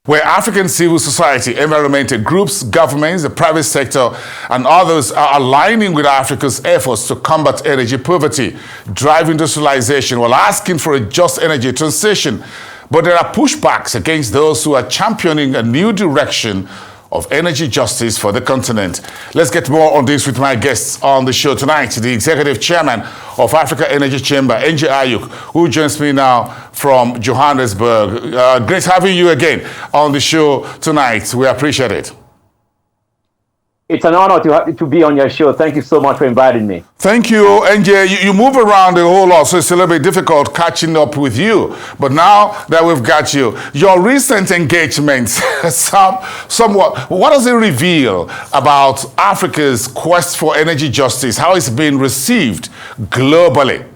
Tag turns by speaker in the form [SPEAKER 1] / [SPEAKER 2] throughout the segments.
[SPEAKER 1] where African civil society, environmental groups, governments, the private sector, and others are aligning with Africa's efforts to combat energy poverty, drive industrialization, while asking for a just energy transition. But there are pushbacks against those who are championing a new direction of energy justice for the continent. Let's get more on this with my guests on the show tonight, the Executive Chairman of Africa Energy Chamber, Ayuk, who joins me now from Johannesburg. Great having you again on the show tonight. We appreciate it.
[SPEAKER 2] It's an honor to be on your show. Thank you so much for inviting me.
[SPEAKER 1] Thank you, NJ. You move around a whole lot, so it's a little bit difficult catching up with you. But now that we've got you, your recent engagements, somewhat, what does it reveal about Africa's quest for energy justice, how it's been received globally?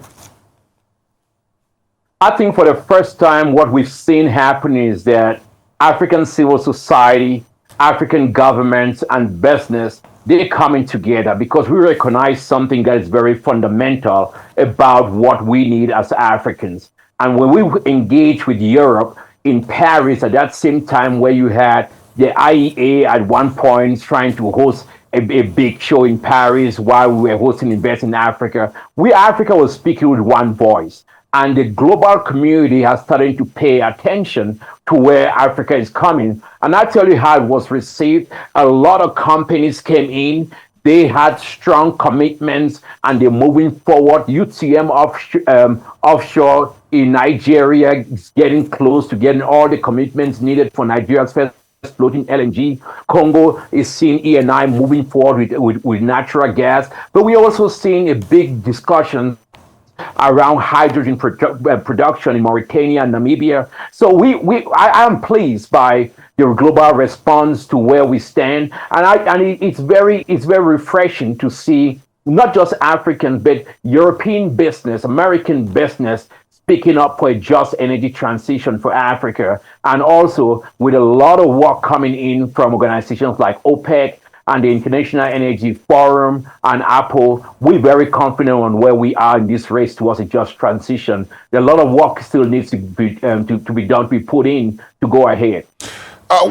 [SPEAKER 2] I think for the first time, what we've seen happen is that African civil society, African governments and business, they're coming together because we recognize something that is very fundamental about what we need as Africans. And when we engage with Europe in Paris at that same time where you had the IEA at one point trying to host a big show in Paris while we were hosting Invest in Africa, Africa was speaking with one voice. And the global community has started to pay attention to where Africa is coming. And I tell you how it was received. A lot of companies came in. They had strong commitments and they're moving forward. UTM offshore in Nigeria is getting close to getting all the commitments needed for Nigeria's first floating LNG. Congo is seeing ENI moving forward with natural gas. But we're also seeing a big discussion around hydrogen production in Mauritania and Namibia. So I am pleased by the global response to where we stand, and it's very refreshing to see not just African but European business, American business speaking up for a just energy transition for Africa, and also with a lot of work coming in from organizations like OPEC and the International Energy Forum and Apple. We're very confident on where we are in this race towards a just transition. A lot of work still needs to be done, to be put in to go ahead.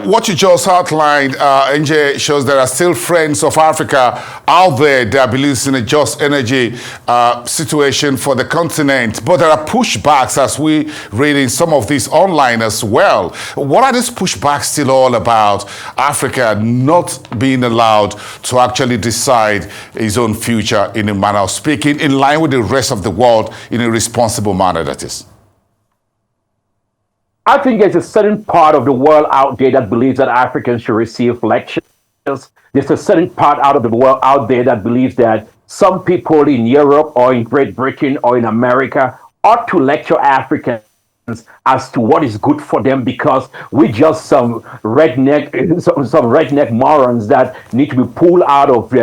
[SPEAKER 1] What you just outlined, NJ, shows there are still friends of Africa out there that believes in a just energy situation for the continent. But there are pushbacks, as we read in some of these online as well. What are these pushbacks still all about? Africa not being allowed to actually decide its own future in a manner of speaking, in line with the rest of the world, in a responsible manner, that is.
[SPEAKER 2] I think there's a certain part of the world out there that believes that Africans should receive lectures. There's a certain part out of the world out there that believes that some people in Europe or in Great Britain or in America ought to lecture Africans as to what is good for them because we're just some redneck morons that need to be pulled out of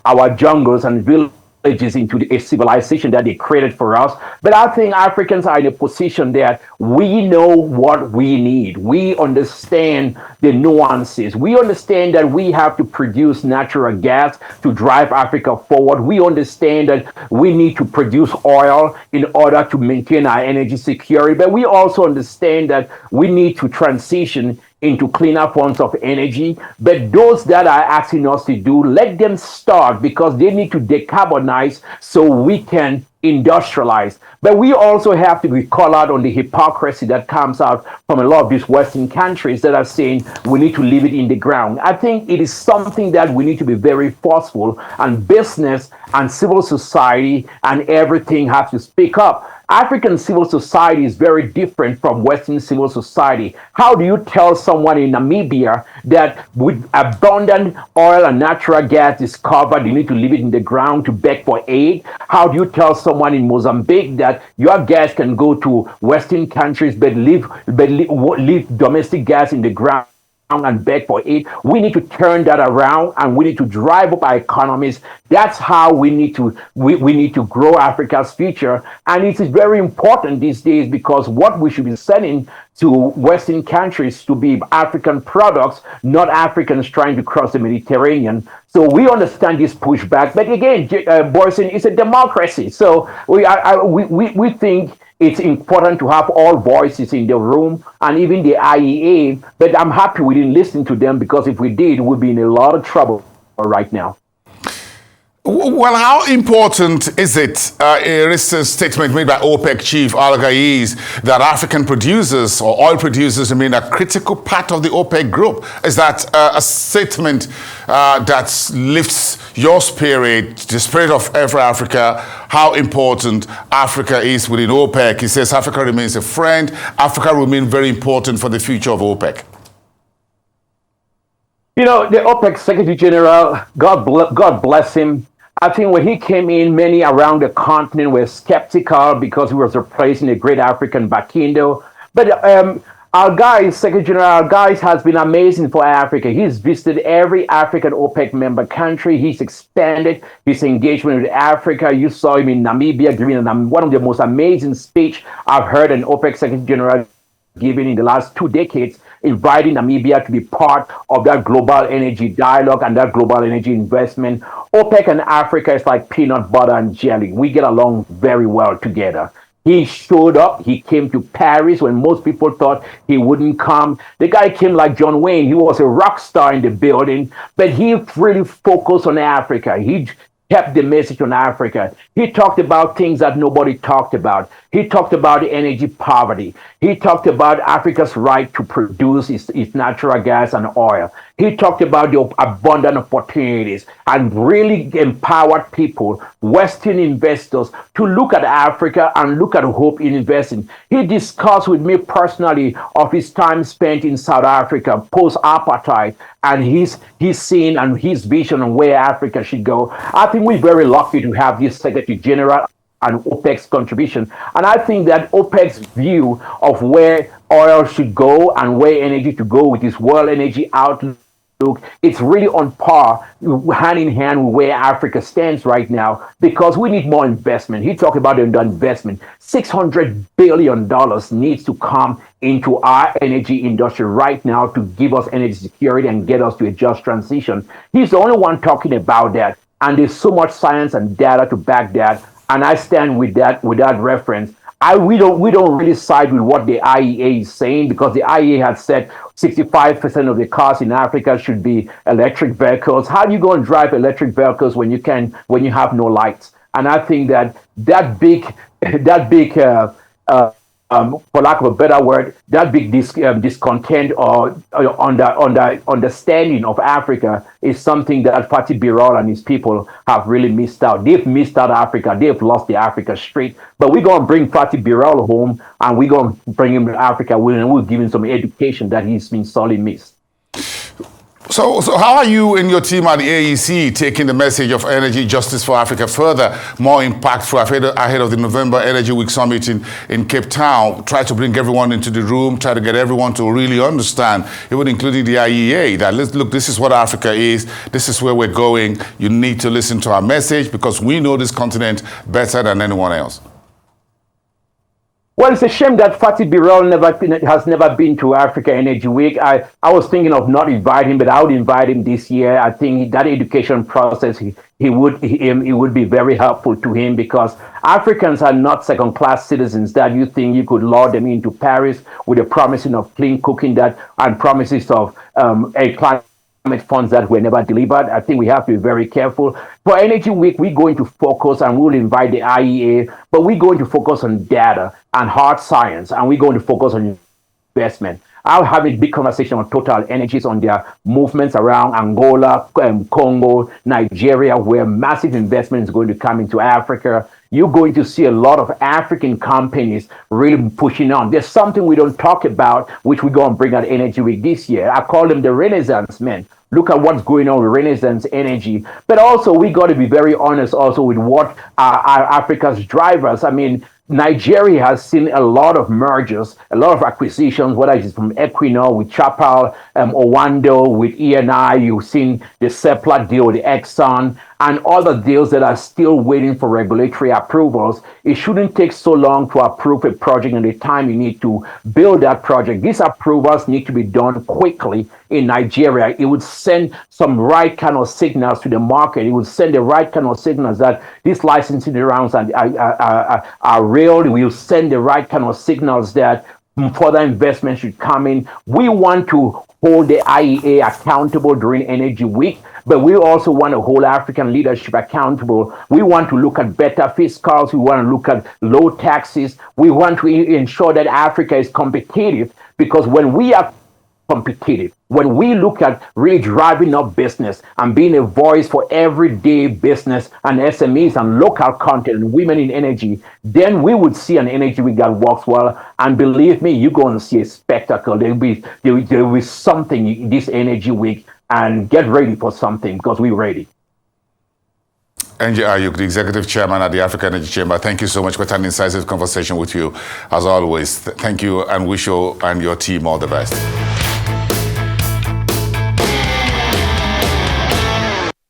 [SPEAKER 2] our jungles and villages into a civilization that they created for us. But I think Africans are in a position that we know what we need. We understand the nuances. We understand that we have to produce natural gas to drive Africa forward. We understand that we need to produce oil in order to maintain our energy security. But we also understand that we need to transition into cleaner forms of energy. But those that are asking us to do, let them start because they need to decarbonize so we can industrialize. But we also have to be called out on the hypocrisy that comes out from a lot of these Western countries that are saying we need to leave it in the ground. I think it is something that we need to be very forceful, and business and civil society and everything have to speak up. African civil society is very different from Western civil society. How do you tell someone in Namibia that with abundant oil and natural gas discovered, you need to leave it in the ground to beg for aid? How do you tell someone in Mozambique that your gas can go to Western countries but leave domestic gas in the ground and beg for aid? We need to turn that around and we need to drive up our economies. That's how we need to grow Africa's future. And it is very important these days because what we should be sending to Western countries to be African products, not Africans trying to cross the Mediterranean. So we understand this pushback. But again, Boyson, it's a democracy. So we think It's important to have all voices in the room and even the IEA. But I'm happy we didn't listen to them, because if we did, we'd be in a lot of trouble right now.
[SPEAKER 1] Well, how important is it, a recent statement made by OPEC chief Ayuk, that African producers or oil producers remain a critical part of the OPEC group? Is that a statement that lifts your spirit, the spirit of every Africa, how important Africa is within OPEC? He says Africa remains a friend. Africa remains very important for the future of OPEC.
[SPEAKER 2] You know, the OPEC Secretary General, God bless him. I think when he came in, many around the continent were skeptical because he was replacing the great African Bakindo. But our guy, Secretary General, our guy has been amazing for Africa. He's visited every African OPEC member country. He's expanded his engagement with Africa. You saw him in Namibia giving one of the most amazing speech I've heard an OPEC Secretary General giving in the last 2 decades, inviting Namibia to be part of that global energy dialogue and that global energy investment. OPEC and Africa is like peanut butter and jelly. We get along very well together. He showed up. He came to Paris when most people thought he wouldn't come. The guy came like John Wayne. He was a rock star in the building, but he really focused on Africa. He kept the message on Africa. He talked about things that nobody talked about. He talked about energy poverty. He talked about Africa's right to produce its natural gas and oil. He talked about the abundant opportunities and really empowered people, Western investors, to look at Africa and look at hope in investing. He discussed with me personally of his time spent in South Africa post-apartheid and his scene and his vision on where Africa should go. I think we're very lucky to have this Secretary General and OPEC's contribution. And I think that OPEC's view of where oil should go and where energy to go with this world energy outlook, it's really on par, hand in hand with where Africa stands right now, because we need more investment. He talked about the investment. $600 billion needs to come into our energy industry right now to give us energy security and get us to a just transition. He's the only one talking about that. And there's so much science and data to back that. And I stand with that reference. We don't really side with what the IEA is saying, because the IEA has said 65% of the cars in Africa should be electric vehicles. How do you go and drive electric vehicles when you have no lights? And I think that big for lack of a better word, that big discontent or understanding of Africa is something that Fatih Birol and his people have really missed out. They've missed out Africa. They've lost the Africa street. But we're going to bring Fatih Birol home, and we're going to bring him to Africa, and we'll give him some education that he's been sorely missed.
[SPEAKER 1] So how are you and your team at the AEC taking the message of energy justice for Africa further, more impactful ahead of the November Energy Week Summit in Cape Town? Try to bring everyone into the room, try to get everyone to really understand, even including the IEA, that look, this is what Africa is, this is where we're going. You need to listen to our message because we know this continent better than anyone else.
[SPEAKER 2] Well, it's a shame that Fatih Birol has never been to Africa Energy Week. I was thinking of not inviting him, but I would invite him this year. I think that education process, he would be very helpful to him, because Africans are not second-class citizens that you think you could lure them into Paris with the promising of clean cooking and promises of a climate funds that were never delivered. I think we have to be very careful. For Energy Week, we're going to focus, and we'll invite the IEA, but we're going to focus on data and hard science, and we're going to focus on investment. I'll have a big conversation on Total Energies on their movements around Angola, Congo, Nigeria, where massive investment is going to come into Africa. You're going to see a lot of African companies really pushing on. There's something we don't talk about, which we're going to bring at Energy Week this year. I call them the Renaissance men. Look at what's going on with Renaissance Energy. But also, we got to be very honest also with what are Africa's drivers. I mean, Nigeria has seen a lot of mergers, a lot of acquisitions, whether it's from Equinor with Chapal, Owando with ENI. You've seen the Seplat deal with Exxon. and other deals that are still waiting for regulatory approvals. It shouldn't take so long to approve a project and the time you need to build that project. These approvals need to be done quickly in Nigeria. It would send some right kind of signals to the market. It would send the right kind of signals that these licensing rounds are real. It will send the right kind of signals that further investment should come in. We want to hold the IEA accountable during Energy Week, but we also want to hold African leadership accountable. We want to look at better fiscals. We want to look at low taxes. We want to ensure that Africa is competitive, because when we are competitive, when we look at really driving up business and being a voice for everyday business and SMEs and local content and women in energy, then we would see an Energy Week that works well. And believe me, you're going to see a spectacle. There will be something this Energy Week, and get ready for something, because we're ready.
[SPEAKER 1] Ayuk, the Executive Chairman at the African Energy Chamber, thank you so much for an incisive conversation with you, as always. Thank you, and wish you and your team all the best.